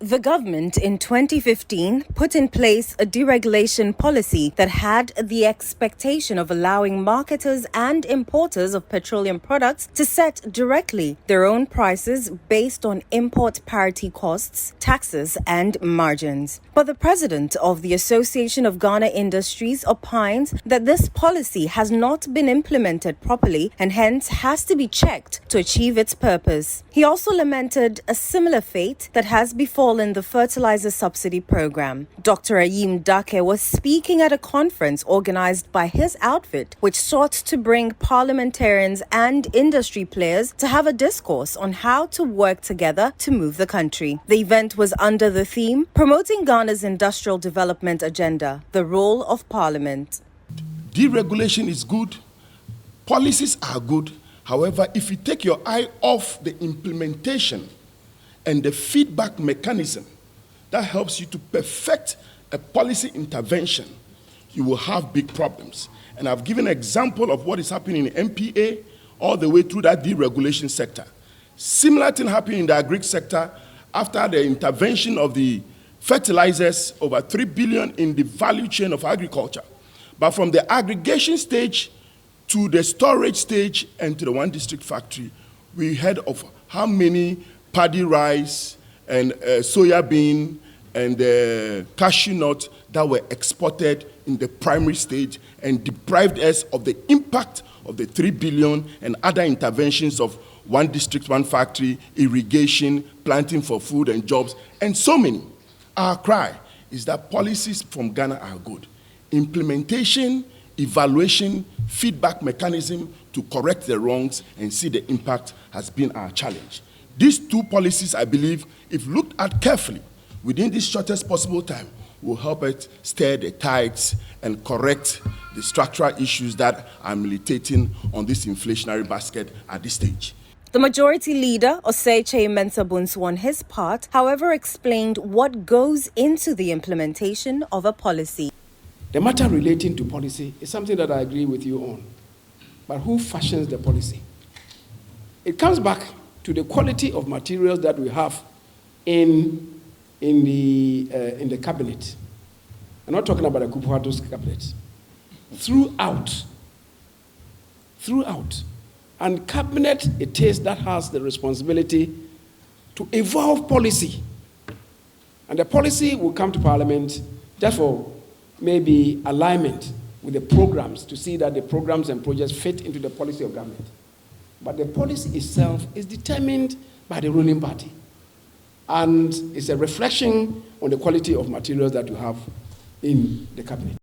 The government in 2015 put in place a deregulation policy that had the expectation of allowing marketers and importers of petroleum products to set directly their own prices based on import parity costs, taxes, and margins. But the president of the Association of Ghana Industries opines that this policy has not been implemented properly and hence has to be checked to achieve its purpose. He also lamented a similar fate that has befallen the fertilizer subsidy program. Dr. Ayim Dake was speaking at a conference organized by his outfit, which sought to bring parliamentarians and industry players to have a discourse on how to work together to move the country. The event was under the theme, Promoting Ghana's Industrial Development Agenda, the Role of Parliament. Deregulation is good, policies are good. However, if you take your eye off the implementation and the feedback mechanism that helps you to perfect a policy intervention, you will have big problems. And I've given an example of what is happening in MPA all the way through that deregulation sector. Similar thing happened in the agri sector after the intervention of the fertilizers, over 3 billion in the value chain of agriculture. But from the aggregation stage to the storage stage and to the one district factory, we heard of how many paddy rice and soya bean and cashew nut that were exported in the primary stage and deprived us of the impact of the 3 billion and other interventions of one district, one factory, irrigation, planting for food and jobs, and so many. Our cry is that policies from Ghana are good. Implementation, evaluation, feedback mechanism to correct the wrongs and see the impact has been our challenge. These two policies, I believe, if looked at carefully within the shortest possible time, will help it stir the tides and correct the structural issues that are militating on this inflationary basket at this stage. The majority leader, Oseiche Mensah-Bonsu, on his part, however, explained what goes into the implementation of a policy. The matter relating to policy is something that I agree with you on. But who fashions the policy? It comes back to the quality of materials that we have in the cabinet. I'm not talking about the Kufuor's cabinet. Throughout. And cabinet it is that has the responsibility to evolve policy. And the policy will come to Parliament just for maybe alignment with the programs to see that the programs and projects fit into the policy of government. But the policy itself is determined by the ruling party. And it's a reflection on the quality of materials that you have in the cabinet.